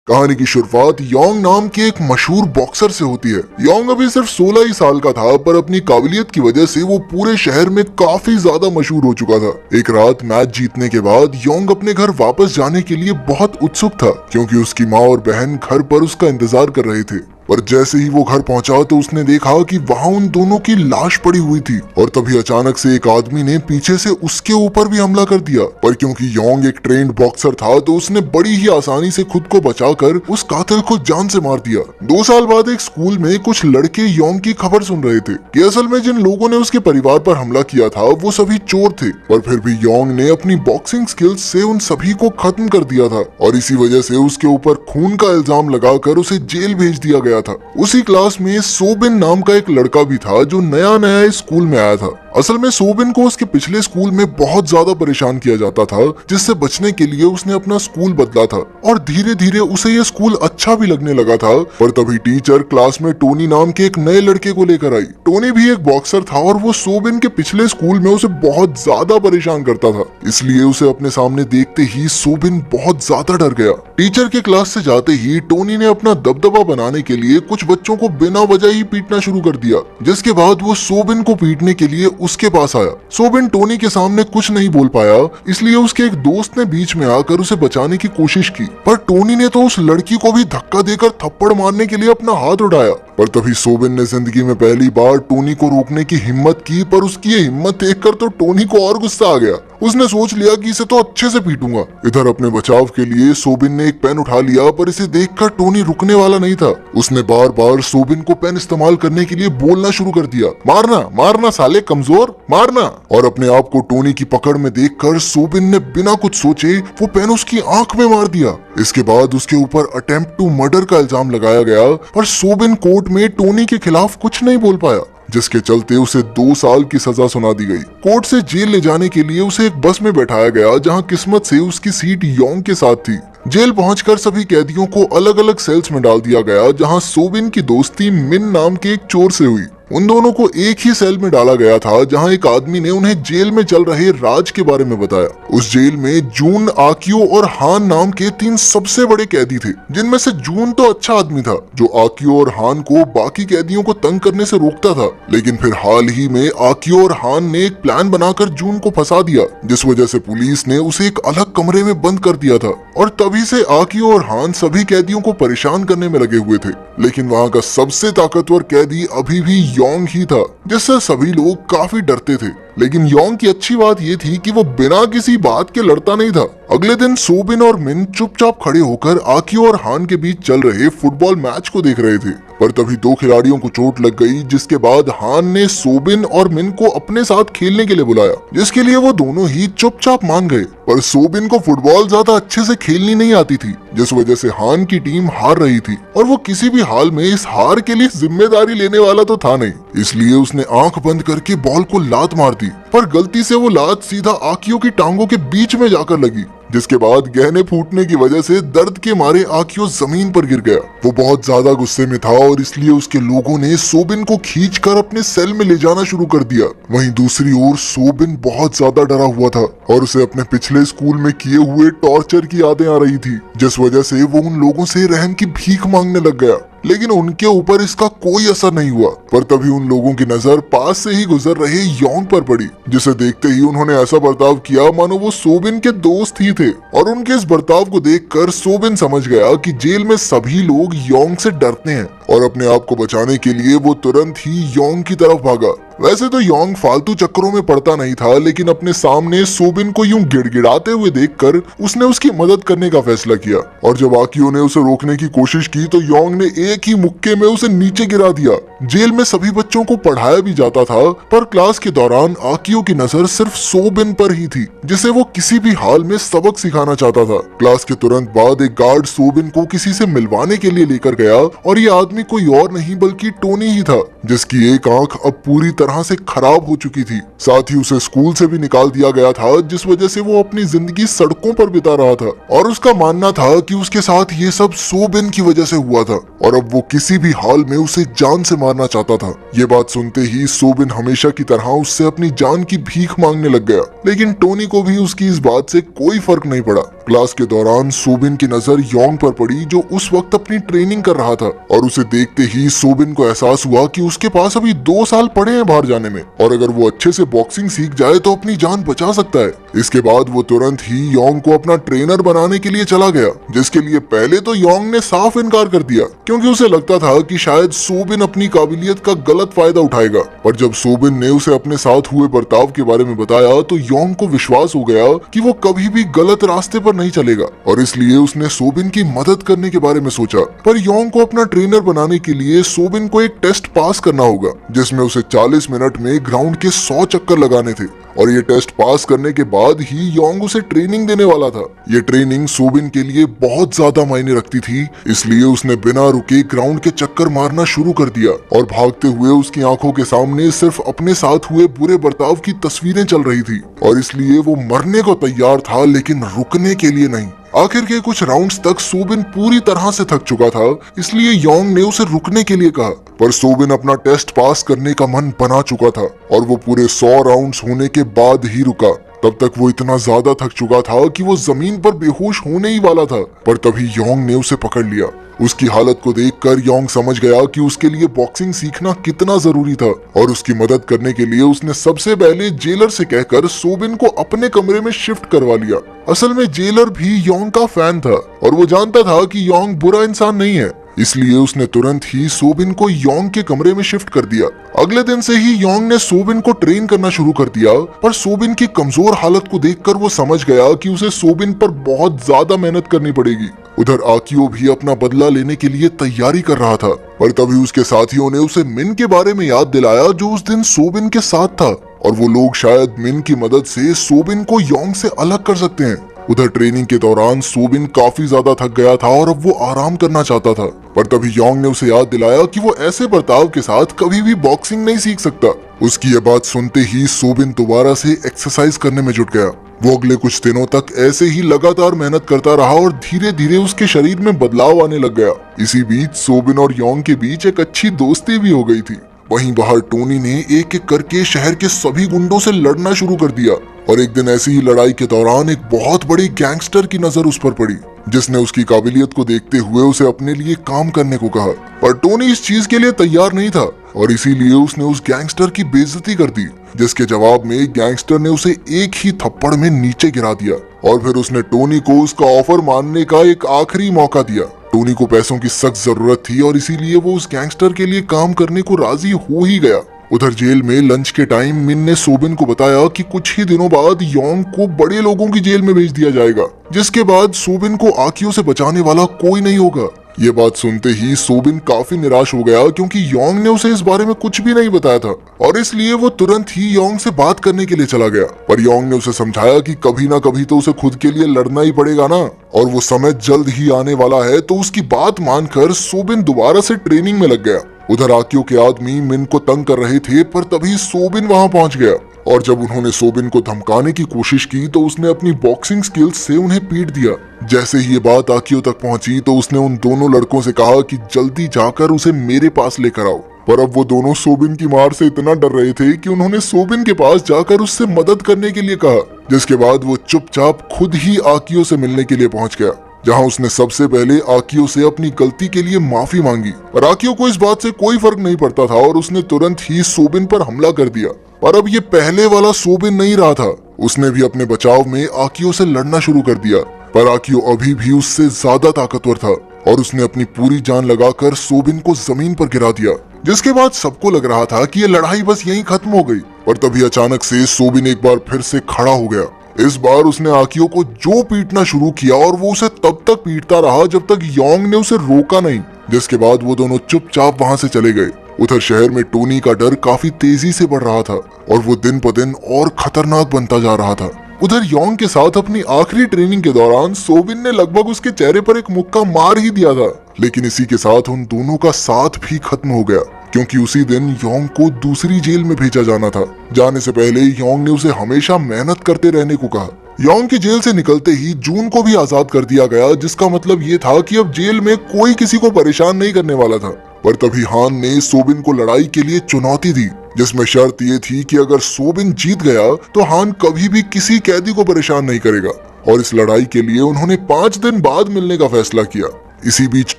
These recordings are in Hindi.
कहानी की शुरुआत योंग नाम के एक मशहूर बॉक्सर से होती है। योंग अभी सिर्फ 16 ही साल का था, पर अपनी काबिलियत की वजह से वो पूरे शहर में काफी ज्यादा मशहूर हो चुका था। एक रात मैच जीतने के बाद योंग अपने घर वापस जाने के लिए बहुत उत्सुक था, क्योंकि उसकी माँ और बहन घर पर उसका इंतजार कर रहे थे। पर जैसे ही वो घर पहुंचा तो उसने देखा कि वहां उन दोनों की लाश पड़ी हुई थी, और तभी अचानक से एक आदमी ने पीछे से उसके ऊपर भी हमला कर दिया। पर क्योंकि योंग एक ट्रेंड बॉक्सर था, तो उसने बड़ी ही आसानी से खुद को बचाकर उस कातिल को जान से मार दिया। 2 साल बाद एक स्कूल में कुछ लड़के योंग की खबर सुन रहे थे कि असल में जिन लोगों ने उसके परिवार पर हमला किया था वो सभी चोर थे, पर फिर भी योंग ने अपनी बॉक्सिंग स्किल्स से उन सभी को खत्म कर दिया था, और इसी वजह से उसके ऊपर खून का इल्जाम लगाकर उसे जेल भेज दिया गया था। उसी क्लास में सोबिन नाम का एक लड़का भी था, जो नया नया इस स्कूल में आया था। असल में सोबिन को उसके पिछले स्कूल में बहुत ज्यादा परेशान किया जाता था, जिससे बचने के लिए उसने अपना स्कूल बदला था, और धीरे धीरे उसे ये स्कूल अच्छा भी लगने लगा था। पर तभी टीचर क्लास में टोनी नाम के एक नए लड़के को लेकर आई। टोनी भी एक बॉक्सर था, और वो सोबिन के पिछले स्कूल में उसे बहुत ज्यादा परेशान करता था, इसलिए उसे अपने सामने देखते ही सोबिन बहुत ज्यादा डर गया। टीचर के क्लास से जाते ही टोनी ने अपना दबदबा बनाने के लिए कुछ बच्चों को बिना वजह ही पीटना शुरू कर दिया, जिसके बाद वो सोबिन को पीटने के लिए उसके पास आया। सोबिन टोनी के सामने कुछ नहीं बोल पाया, इसलिए उसके एक दोस्त ने बीच में आकर उसे बचाने की कोशिश की, पर टोनी ने तो उस लड़की को भी धक्का देकर थप्पड़ मारने के लिए अपना हाथ उठाया। पर तभी सोबिन ने जिंदगी में पहली बार टोनी को रोकने की हिम्मत की, पर उसकी ये हिम्मत देखकर तो टोनी को और गुस्सा आ गया। उसने सोच लिया कि इसे तो अच्छे से पीटूंगा। इधर अपने बचाव के लिए सोबिन ने एक पेन उठा लिया, पर इसे देखकर टोनी रुकने वाला नहीं था। उसने बार बार सोबिन को पेन इस्तेमाल करने के लिए बोलना शुरू कर दिया, मारना मारना साले कमजोर, मारना। और अपने आप को टोनी की पकड़ में देखकर सोबिन ने बिना कुछ सोचे वो पेन उसकी आंख में मार दिया। इसके बाद उसके ऊपर अटेम्प्ट टू मर्डर का इल्जाम लगाया गया, पर सोबिन कोर्ट में टोनी के खिलाफ कुछ नहीं बोल पाया, जिसके चलते उसे 2 साल की सजा सुना दी गई। कोर्ट से जेल ले जाने के लिए उसे एक बस में बैठाया गया, जहां किस्मत से उसकी सीट योंग के साथ थी। जेल पहुंचकर सभी कैदियों को अलग अलग सेल्स में डाल दिया गया, जहां सोबिन की दोस्ती मिन नाम के एक चोर से हुई। उन दोनों को एक ही सेल में डाला गया था, जहां एक आदमी ने उन्हें जेल में चल रहे राज के बारे में बताया। उस जेल में जून, आकियो और हान नाम के 3 सबसे बड़े कैदी थे, जिनमें से जून तो अच्छा आदमी था, जो आकियो और हान को बाकी कैदियों को तंग करने से रोकता था। लेकिन फिर हाल ही में आकियो और हान ने एक प्लान बनाकर जून को फंसा दिया, जिस वजह से पुलिस ने उसे एक अलग कमरे में बंद कर दिया था, और तभी से आकियो और हान सभी कैदियों को परेशान करने में लगे हुए थे। लेकिन वहाँ का सबसे ताकतवर कैदी अभी भी योंग ही था, जिससे सभी लोग काफी डरते थे। लेकिन योंग की अच्छी बात ये थी कि वो बिना किसी बात के लड़ता नहीं था। अगले दिन सोबिन और मिन चुपचाप खड़े होकर आकियो और हान के बीच चल रहे फुटबॉल मैच को देख रहे थे, पर तभी 2 खिलाड़ियों को चोट लग गई, जिसके बाद हान ने सोबिन और मिन को अपने साथ खेलने के लिए बुलाया, जिसके लिए वो दोनों ही चुपचाप मान गए। पर सोबिन को फुटबॉल ज्यादा अच्छे से खेलनी नहीं आती थी, जिस वजह से हान की टीम हार रही थी, और वो किसी भी हाल में इस हार के लिए जिम्मेदारी लेने वाला तो था नहीं। इसलिए उसने आंख बंद करके बॉल को लात मार दी, पर गलती से वो लात सीधा आकियो की टांगों के बीच में जाकर लगी, जिसके बाद गहने फूटने की वजह से दर्द के मारे आकियो जमीन पर गिर गया। वो बहुत ज्यादा गुस्से में था, और इसलिए उसके लोगों ने सोबिन को खींचकर अपने सेल में ले जाना शुरू कर दिया। वहीं दूसरी ओर सोबिन बहुत ज्यादा डरा हुआ था, और उसे अपने पिछले स्कूल में किए हुए टॉर्चर की यादें आ रही थी, जिस वजह से वो उन लोगों से रहम की भीख मांगने लग गया। लेकिन उनके ऊपर इसका कोई असर नहीं हुआ। पर तभी उन लोगों की नजर पास से ही गुजर रहे योंग पर पड़ी, जिसे देखते ही उन्होंने ऐसा बर्ताव किया मानो वो सोबिन के दोस्त ही थे। और उनके इस बर्ताव को देखकर सोबिन समझ गया कि जेल में सभी लोग योंग से डरते हैं, और अपने आप को बचाने के लिए वो तुरंत ही योंग की तरफ भागा। वैसे तो योंग फालतू चक्करों में पड़ता नहीं था, लेकिन अपने सामने सोबिन को यूं गिड़गिड़ाते हुए देखकर उसने उसकी मदद करने का फैसला किया। और जब आकियो ने उसे रोकने की कोशिश की, तो योंग ने एक ही मुक्के में उसे नीचे गिरा दिया। जेल में सभी बच्चों को पढ़ाया भी जाता था, पर क्लास के दौरान आकियो की नजर सिर्फ सोबिन पर ही थी, जिसे वो किसी भी हाल में सबक सिखाना चाहता था। क्लास के तुरंत बाद एक गार्ड सोबिन को किसी से मिलवाने के लिए लेकर गया, और ये आदमी कोई और नहीं बल्कि टोनी ही था, जिसकी एक आंख अब पूरी तरह से खराब हो चुकी थी। साथ ही उसे स्कूल से भी निकाल दिया गया था, जिस वजह से वो अपनी जिंदगी सड़कों पर बिता रहा था, और उसका मानना था कि उसके साथ ये सब सोबिन की वजह से हुआ था, और अब वो किसी भी हाल में उसे जान से मारने मारना चाहता था। ये बात सुनते ही सोबिन हमेशा की तरह उससे अपनी जान की भीख मांगने लग गया, लेकिन टोनी को भी उसकी इस बात से कोई फर्क नहीं पड़ा। क्लास के दौरान सोबिन की नजर योंग पर पड़ी, जो उस वक्त अपनी ट्रेनिंग कर रहा था, और उसे देखते ही सोबिन को एहसास हुआ कि उसके पास अभी 2 साल पड़े हैं बाहर जाने में, और अगर वो अच्छे से बॉक्सिंग सीख जाए तो अपनी जान बचा सकता है। इसके बाद वो तुरंत ही योंग को अपना ट्रेनर बनाने के लिए चला गया, जिसके लिए पहले तो योंग ने साफ इनकार कर दिया, क्योंकि उसे लगता था कि शायद सोबिन अपनी काबिलियत का गलत फायदा उठाएगा। पर जब सोबिन ने उसे अपने साथ हुए बर्ताव के बारे में बताया तो योंग को विश्वास हो गया कि वो कभी भी गलत रास्ते पर नहीं चलेगा, और इसलिए उसने सोबिन की मदद करने के बारे में सोचा। पर योंग को अपना ट्रेनर बनाने के लिए सोबिन को एक टेस्ट पास करना होगा, जिसमें उसे 40 मिनट में ग्राउंड के 100 चक्कर लगाने थे, और ये टेस्ट पास करने के बाद ही योंग उसे ट्रेनिंग देने वाला था। ये ट्रेनिंग सोबिन के लिए बहुत ज्यादा मायने रखती थी, इसलिए उसने बिना रुके ग्राउंड के चक्कर मारना शुरू कर दिया, और भागते हुए उसकी आंखों के सामने सिर्फ अपने साथ हुए बुरे बर्ताव की तस्वीरें चल रही थी, और इसलिए वो मरने को तैयार था, लेकिन रुकने के लिए नहीं। आखिर के कुछ राउंड्स तक सोबिन पूरी तरह से थक चुका था, इसलिए योंग ने उसे रुकने के लिए कहा, पर सोबिन अपना टेस्ट पास करने का मन बना चुका था, और वो पूरे 100 राउंड्स होने के बाद ही रुका। तब तक वो इतना ज्यादा थक चुका था कि वो जमीन पर बेहोश होने ही वाला था, पर तभी योंग ने उसे पकड़ लिया। उसकी हालत को देखकर योंग समझ गया कि उसके लिए बॉक्सिंग सीखना कितना जरूरी था, और उसकी मदद करने के लिए उसने सबसे पहले जेलर से कहकर सोबिन को अपने कमरे में शिफ्ट करवा लिया। असल में जेलर भी योंग का फैन था, और वो जानता था कि योंग बुरा इंसान नहीं है, इसलिए उसने तुरंत ही सोबिन को योंग के कमरे में शिफ्ट कर दिया। अगले दिन से ही योंग ने सोबिन को ट्रेन करना शुरू कर दिया, पर सोबिन की कमजोर हालत को देखकर वो समझ गया कि उसे सोबिन पर बहुत ज्यादा मेहनत करनी पड़ेगी। उधर आकियो भी अपना बदला लेने के लिए तैयारी कर रहा था, पर तभी उसके साथियों ने उसे मिन के बारे में याद दिलाया, जो उस दिन सोबिन के साथ था, और वो लोग शायद मिन की मदद से सोबिन को योंग से अलग कर सकते हैं। उधर ट्रेनिंग के दौरान सोबिन काफी ज्यादा थक गया था और अब वो आराम करना चाहता था, पर तभी योंग ने उसे याद दिलाया कि वो ऐसे बर्ताव के साथ कभी भी बॉक्सिंग नहीं सीख सकता। उसकी ये बात सुनते ही सोबिन दोबारा से एक्सरसाइज करने में जुट गया। वो अगले कुछ दिनों तक ऐसे ही लगातार मेहनत करता रहा, और धीरे धीरे उसके शरीर में बदलाव आने लग गया। इसी बीच सोबिन और योंग के बीच एक अच्छी दोस्ती भी हो गई थी। वहीं बाहर टोनी ने एक एक करके शहर के सभी गुंडों से लड़ना शुरू कर दिया, और एक दिन ऐसी ही लड़ाई के दौरान एक बहुत बड़ी गैंगस्टर की नजर उस पर पड़ी, जिसने उसकी काबिलियत को देखते हुए उसे अपने लिए काम करने को कहा। पर टोनी इस चीज के लिए तैयार नहीं था, और इसीलिए उसने उस गैंगस्टर की बेइज्जती कर दी, जिसके जवाब में गैंगस्टर ने उसे एक ही थप्पड़ में नीचे गिरा दिया, और फिर उसने टोनी को उसका ऑफर मानने का एक आखिरी मौका दिया। टोनी को पैसों की सख्त जरूरत थी, और इसीलिए वो उस गैंगस्टर के लिए काम करने को राजी हो ही गया। उधर जेल में लंच के टाइम मिन ने सोबिन को बताया कि कुछ ही दिनों बाद योंग को बड़े लोगों की जेल में भेज दिया जाएगा, जिसके बाद सोबिन को आकियो से बचाने वाला कोई नहीं होगा। ये बात सुनते ही सोबिन काफी निराश हो गया, क्योंकि योंग ने उसे इस बारे में कुछ भी नहीं बताया था, और इसलिए वो तुरंत ही योंग से बात करने के लिए चला गया। पर योंग ने उसे समझाया कि कभी ना कभी तो उसे खुद के लिए लड़ना ही पड़ेगा ना, और वो समय जल्द ही आने वाला है। तो उसकी बात मानकर सोबिन दोबारा से ट्रेनिंग में लग गया। उधर आकियो के आदमी मिन को तंग कर रहे थे, पर तभी सोबिन वहां पहुंच गया, और जब उन्होंने सोबिन को धमकाने की कोशिश की तो उसने अपनी बॉक्सिंग स्किल्स से उन्हें पीट दिया। जैसे ही ये बात आकियो तक पहुंची तो उसने उन दोनों लड़कों से कहा कि जल्दी जाकर उसे मेरे पास लेकर आओ। पर अब वो दोनों सोबिन की मार से इतना डर रहे थे कि उन्होंने सोबिन के पास जाकर उससे मदद करने के लिए कहा, जिसके बाद वो चुपचाप खुद ही आकियो से मिलने के लिए पहुंच गया, जहां उसने सबसे पहले आकियो से अपनी गलती के लिए माफी मांगी। पर आकियो को इस बात से कोई फर्क नहीं पड़ता था, और उसने तुरंत ही सोबिन पर हमला कर दिया। पर अब ये पहले वाला सोबिन नहीं रहा था, उसने भी अपने बचाव में आकियो से लड़ना शुरू कर दिया। पर आकियो अभी भी उससे ज्यादा ताकतवर था, और उसने अपनी पूरी जान लगाकर सोबिन को जमीन पर गिरा दिया, जिसके बाद सबको लग रहा था कि ये लड़ाई बस यहीं खत्म हो गई। पर तभी अचानक से सोबिन एक बार फिर से खड़ा हो गया। इस बार उसने आकियो को जो पीटना शुरू किया, और वो उसे तब तक पीटता रहा जब तक योंग ने उसे रोका नहीं, जिसके बाद वो दोनों चुपचाप वहां से चले गए। उधर शहर में टोनी का डर काफी तेजी से बढ़ रहा था, और वो दिन प दिन और खतरनाक बनता जा रहा था। उधर योंग के साथ अपनी आखिरी ट्रेनिंग के दौरान सोबिन ने लगभग उसके चेहरे पर एक मुक्का मार ही दिया था, लेकिन इसी के साथ उन दोनों का साथ भी खत्म हो गया, क्योंकि उसी दिन योंग को दूसरी जेल में भेजा जाना था। जाने से पहले योंग ने उसे हमेशा मेहनत करते रहने को कहा। योंग की जेल से निकलते ही जून को भी आजाद कर दिया गया, जिसका मतलब ये था कि अब जेल में कोई किसी को परेशान नहीं करने वाला था। पर तभी हान ने सोबिन को लड़ाई के लिए चुनौती दी, जिसमें शर्त ये थी कि अगर सोबिन जीत गया तो हान कभी भी किसी कैदी को परेशान नहीं करेगा। और इस लड़ाई के लिए उन्होंने 5 दिन बाद मिलने का फैसला किया। इसी बीच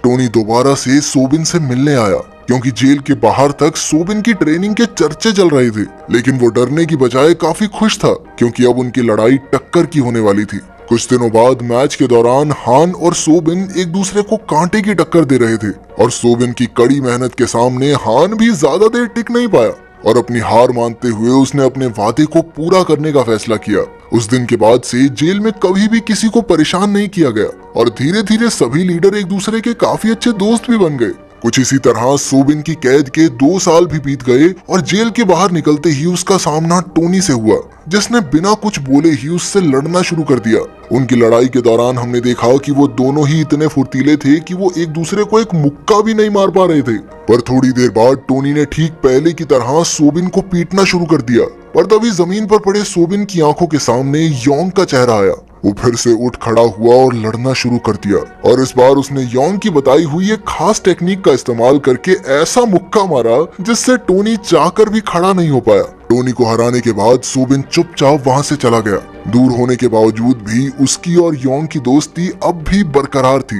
टोनी दोबारा से सोबिन से मिलने आया, क्योंकि जेल के बाहर तक सोबिन की ट्रेनिंग के चर्चे चल रहे थे। लेकिन वो डरने की बजाय काफी खुश था, क्योंकि अब उनकी लड़ाई टक्कर की होने वाली थी। कुछ दिनों बाद मैच के दौरान हान और सोबिन एक दूसरे को कांटे की टक्कर दे रहे थे, और सोबिन की कड़ी मेहनत के सामने हान भी ज्यादा देर टिक नहीं पाया और अपनी हार मानते हुए उसने अपने वादे को पूरा करने का फैसला किया। उस दिन के बाद से जेल में कभी भी किसी को परेशान नहीं किया गया, और धीरे धीरे सभी लीडर एक दूसरे के काफी अच्छे दोस्त भी बन गए। कुछ इसी तरह सोबिन की कैद के 2 साल भी बीत गए, और जेल के बाहर निकलते ही उसका सामना टोनी से हुआ, जिसने बिना कुछ बोले ही उससे लड़ना शुरू कर दिया। उनकी लड़ाई के दौरान हमने देखा कि वो दोनों ही इतने फुर्तीले थे कि वो एक दूसरे को एक मुक्का भी नहीं मार पा रहे थे। पर थोड़ी देर बाद टोनी ने ठीक पहले की तरह सोबिन को पीटना शुरू कर दिया, पर तभी जमीन पर पड़े सोबिन की आंखों के सामने योंग का चेहरा आया। वो फिर से उठ खड़ा हुआ और लड़ना शुरू कर दिया, और इस बार उसने योंग की बताई हुई एक खास टेक्निक का इस्तेमाल करके ऐसा मुक्का मारा जिससे टोनी चाहकर भी खड़ा नहीं हो पाया। टोनी को हराने के बाद सोबिन चुपचाप वहां से चला गया। दूर होने के बावजूद भी उसकी और योंग की दोस्ती अब भी बरकरार थी।